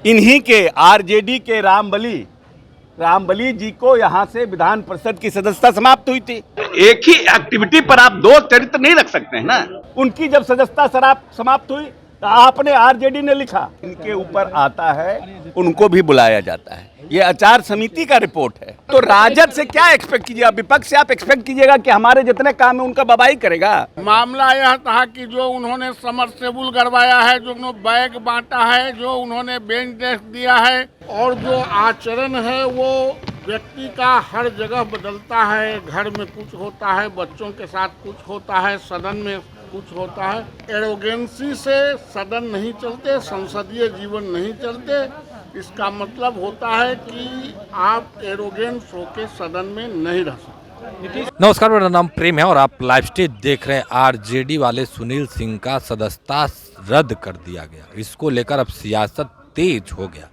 इन्हीं के आरजेडी के रामबली जी को यहाँ से विधान परिषद की सदस्यता समाप्त हुई थी। एक ही एक्टिविटी पर आप दो चरित्र नहीं रख सकते हैं ना। उनकी जब सदस्यता समाप्त हुई तो आपने आरजेडी ने लिखा इनके ऊपर आता है, उनको भी बुलाया जाता है। ये आचार समिति का रिपोर्ट है। तो राजद से क्या एक्सपेक्ट कीजिएगा, विपक्ष से आप एक्सपेक्ट कीजिएगा कि हमारे जितने काम है उनका बबाई करेगा। मामला यह था कि जो उन्होंने समरसेबुल करवाया है, जो उन्होंने बैग बांटा है, जो उन्होंने बेंच डेस्क दिया है, और जो आचरण है वो व्यक्ति का हर जगह बदलता है। घर में कुछ होता है, बच्चों के साथ कुछ होता है, सदन में कुछ होता है। एरोगेंसी से सदन नहीं चलते, संसदीय जीवन नहीं चलते। इसका मतलब होता है कि आप एरोगेंस होकर सदन में नहीं रह सकते। नमस्कार, मेरा नाम प्रेम है और आप लाइव स्टेज देख रहे हैं। आरजेडी वाले सुनील सिंह का सदस्यता रद्द कर दिया गया। इसको लेकर अब सियासत तेज हो गया।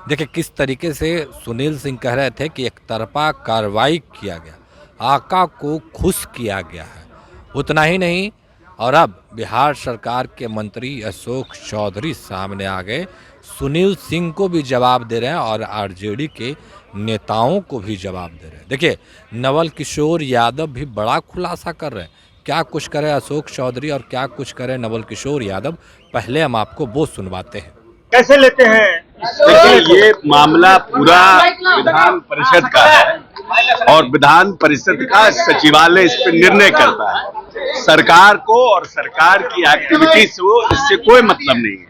देखिए किस तरीके से सुनील सिंह कह रहे थे कि एक तरफा कार्रवाई किया गया, आका को खुश किया गया है। उतना ही नहीं, और अब बिहार सरकार के मंत्री अशोक चौधरी सामने आ गए, सुनील सिंह को भी जवाब दे रहे हैं और आरजेडी के नेताओं को भी जवाब दे रहे हैं। देखिए नवल किशोर यादव भी बड़ा खुलासा कर रहे हैं। क्या कुछ करे अशोक चौधरी और क्या कुछ करे नवल किशोर यादव, पहले हम आपको वो सुनवाते हैं। कैसे लेते हैं? देखिए ये मामला पूरा विधान परिषद का है और विधान परिषद का सचिवालय इस पर निर्णय करता है। सरकार को और सरकार की एक्टिविटी से इससे कोई मतलब नहीं है।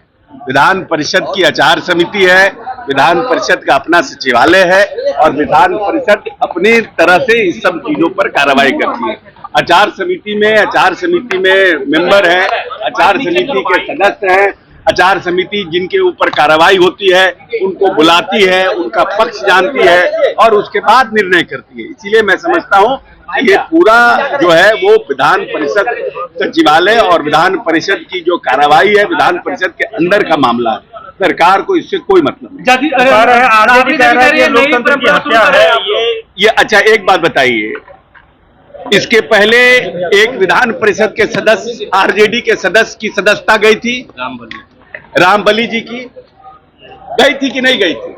विधान परिषद की आचार समिति है, विधान परिषद का अपना सचिवालय है और विधान परिषद अपनी तरह से इस सब चीजों पर कार्रवाई करती है। आचार समिति में मेंबर हैं, आचार समिति के सदस्य हैं। आचार समिति जिनके ऊपर कार्रवाई होती है उनको बुलाती है, उनका पक्ष जानती है और उसके बाद निर्णय करती है। इसीलिए मैं समझता हूं कि ये पूरा जो है वो विधान परिषद सचिवालय और विधान परिषद की जो कार्रवाई है विधान परिषद के अंदर का मामला है। सरकार को इससे कोई मतलब नहीं। लोकतंत्र की हत्या है ये। अच्छा एक बात बताइए, इसके पहले एक विधान परिषद के सदस्य आरजेडी के सदस्य की सदस्यता गई थी, रामबली जी की गई थी कि नहीं गई थी?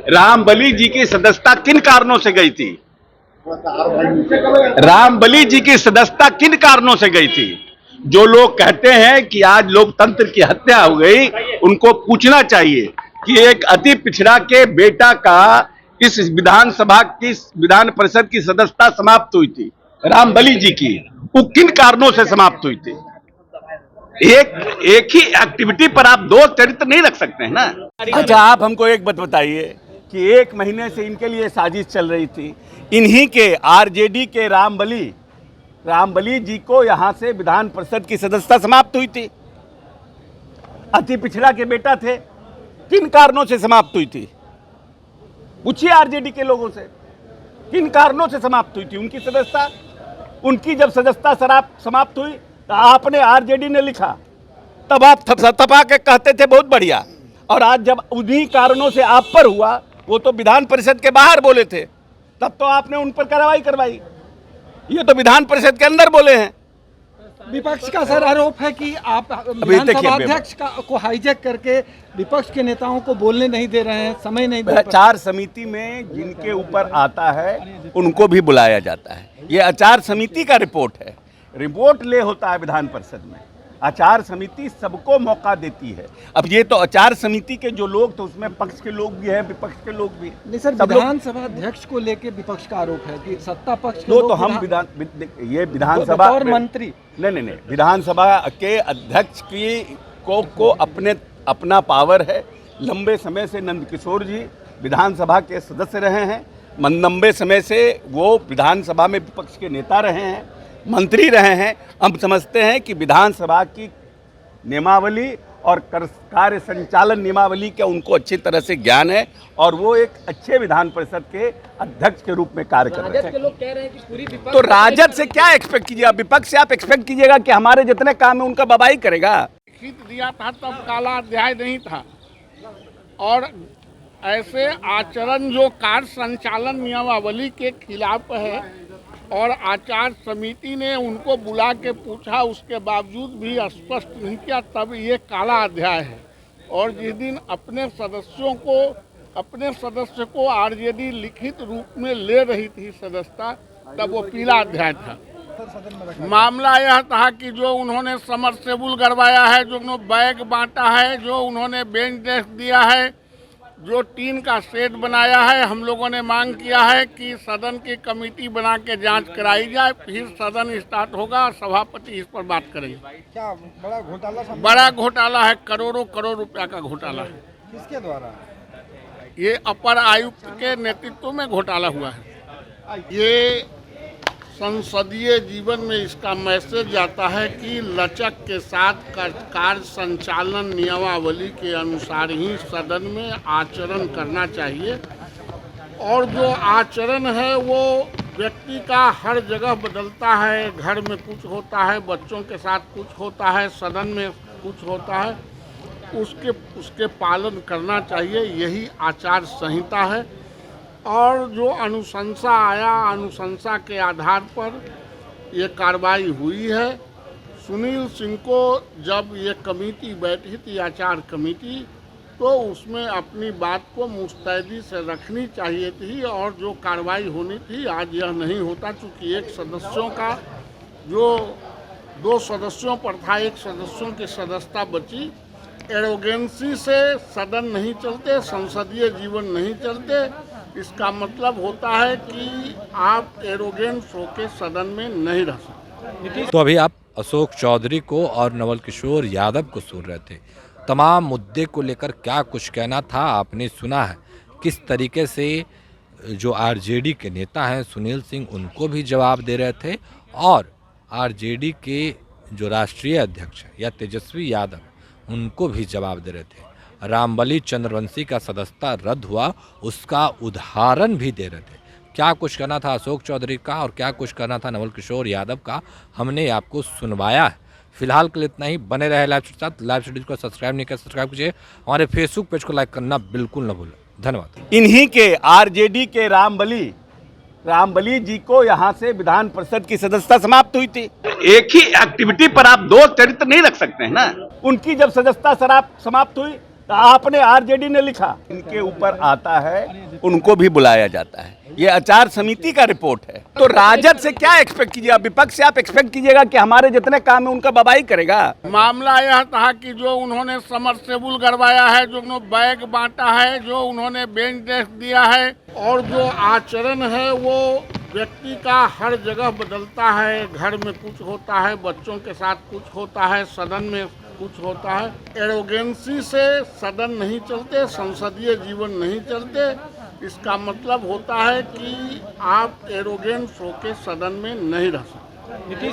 रामबली जी की सदस्यता किन कारणों से गई थी? रामबली जी की सदस्यता किन कारणों से गई थी? जो लोग कहते हैं कि आज लोकतंत्र की हत्या हो गई, उनको पूछना चाहिए कि एक अति पिछड़ा के बेटा का इस विधान परिषद की सदस्यता समाप्त हुई थी, रामबली जी की, वो किन कारणों से समाप्त हुई थी? एक ही एक्टिविटी पर आप दो चरित्र नहीं रख सकते हैं ना। अच्छा आप हमको एक बात बताइए कि एक महीने से इनके लिए साजिश चल रही थी। इन्हीं के आरजेडी के रामबली जी को यहाँ से विधान परिषद की सदस्यता समाप्त हुई थी। अति पिछड़ा के बेटा थे, किन कारणों से समाप्त हुई थी? पूछिए आरजेडी के लोगों से किन कारणों से समाप्त हुई थी उनकी सदस्यता। उनकी जब सदस्यता समाप्त हुई तो आपने आरजेडी ने लिखा, तब आप थपथपा के कहते थे बहुत बढ़िया, और आज जब उन्हीं कारणों से आप पर हुआ, वो तो विधान परिषद के बाहर बोले थे, तब तो आपने उन पर कार्रवाई करवाई। ये तो विधान परिषद के अंदर बोले हैं। विपक्ष का सर आरोप है कि आप विधानसभा अध्यक्ष को हाईजैक करके विपक्ष के नेताओं को बोलने नहीं दे रहे हैं, समय नहीं दे रहे हैं। आचार समिति में जिनके ऊपर आता है उनको भी बुलाया जाता है। ये आचार समिति का रिपोर्ट है, रिपोर्ट ले होता है विधान परिषद में। आचार समिति सबको मौका देती है। अब ये तो आचार समिति के जो लोग तो उसमें पक्ष के लोग भी हैं, विपक्ष के लोग भी। नहीं सर, विधानसभा अध्यक्ष को लेके विपक्ष का आरोप है कि सत्ता पक्ष तो हम विधानसभा और मंत्री नहीं, विधानसभा के अध्यक्ष की को अपना पावर है। लंबे समय से नंद किशोर जी विधानसभा के सदस्य रहे हैं, लंबे समय से वो विधानसभा में विपक्ष के नेता रहे हैं, मंत्री रहे हैं। हम समझते हैं कि विधानसभा की नियमावली और कार्य संचालन नियमावली का उनको अच्छी तरह से ज्ञान है और वो एक अच्छे विधान परिषद के अध्यक्ष के रूप में कार्य कर रहे हैं। लोग कह रहे हैं कि पूरी तो राजद से क्या एक्सपेक्ट कीजिएगा, विपक्ष से आप एक्सपेक्ट कीजिएगा कि हमारे जितने काम है उनका बबाई करेगा। लिखित दिया था तब काला अध्याय नहीं था, और ऐसे आचरण जो कार्य संचालन नियमावली के खिलाफ है और आचार समिति ने उनको बुला के पूछा, उसके बावजूद भी स्पष्ट नहीं किया, तब ये काला अध्याय है। और जिस दिन अपने सदस्य को आरजेडी लिखित रूप में ले रही थी सदस्यता, तब वो पीला अध्याय था। मामला यह था कि जो उन्होंने समरसेबुल गड़वाया है, जो उन्होंने बैग बांटा है, जो उन्होंने बेंच डेस्क दिया है, जो टीन का शेड बनाया है, हम लोगों ने मांग किया है कि सदन की कमेटी बना के जांच कराई जाए, फिर सदन स्टार्ट होगा और सभापति इस पर बात करेंगे। क्या बड़ा घोटाला? बड़ा घोटाला है, करोड़ों करोड़ रुपया का घोटाला है। किसके द्वारा? ये अपर आयुक्त के नेतृत्व में घोटाला हुआ है। ये संसदीय जीवन में इसका मैसेज जाता है कि लचक के साथ कार्य संचालन नियमावली के अनुसार ही सदन में आचरण करना चाहिए, और जो आचरण है वो व्यक्ति का हर जगह बदलता है। घर में कुछ होता है, बच्चों के साथ कुछ होता है, सदन में कुछ होता है, उसके पालन करना चाहिए। यही आचार संहिता है। और जो अनुशंसा आया, अनुशंसा के आधार पर ये कार्रवाई हुई है। सुनील सिंह को जब ये कमेटी बैठी थी, आचार कमेटी, तो उसमें अपनी बात को मुस्तैदी से रखनी चाहिए थी, और जो कार्रवाई होनी थी आज यह नहीं होता, चूँकि एक सदस्यों का जो 2 सदस्यों पर था, 1 सदस्यों की सदस्यता बची। एरोगेंसी से सदन नहीं चलते, संसदीय जीवन नहीं चलते। इसका मतलब होता है कि आप एरोगेंस होकर सदन में नहीं रह सकते। तो अभी आप अशोक चौधरी को और नवल किशोर यादव को सुन रहे थे। तमाम मुद्दे को लेकर क्या कुछ कहना था आपने सुना है। किस तरीके से जो आरजेडी के नेता हैं सुनील सिंह, उनको भी जवाब दे रहे थे, और आरजेडी के जो राष्ट्रीय अध्यक्ष या तेजस्वी यादव, उनको भी जवाब दे रहे थे। रामबली चंद्रवंशी का सदस्यता रद्द हुआ, उसका उदाहरण भी दे रहे थे। क्या कुछ करना था अशोक चौधरी का और क्या कुछ करना था नवल किशोर यादव का, हमने आपको सुनवाया है। फिलहाल के लिए इतना ही। बने रहे लाइव स्टूडियो के साथ। लाइव स्टूडियो को सब्सक्राइब नहीं कर सब्सक्राइब कीजिए। हमारे फेसबुक पेज को लाइक करना बिल्कुल न भूलें। धन्यवाद। इन्हीं के आरजेडी के रामबली जी को यहाँ से विधान परिषद की सदस्यता समाप्त हुई थी। एक ही एक्टिविटी पर आप 2 चरित्र नहीं रख सकते हैं ना। उनकी जब सदस्यता समाप्त हुई तो आपने आरजेडी ने लिखा, इनके ऊपर आता है, उनको भी बुलाया जाता है। ये आचार समिति का रिपोर्ट है। तो राजद से क्या एक्सपेक्ट कीजिएगा, विपक्ष से आप एक्सपेक्ट कीजिएगा कि हमारे जितने काम है उनका बबाई करेगा। मामला यह था कि जो उन्होंने समरसेबुल गड़वाया है, जो उन्होंने बैग बांटा है, जो उन्होंने बेंच डेस्क दिया है, और जो आचरण है वो व्यक्ति का हर जगह बदलता है। घर में कुछ होता है, बच्चों के साथ कुछ होता है, सदन में कुछ होता है। एरोगेंसी से सदन नहीं चलते, संसदीय जीवन नहीं चलते। इसका मतलब होता है कि आप एरोगेंस होकर सदन में नहीं रह सकते।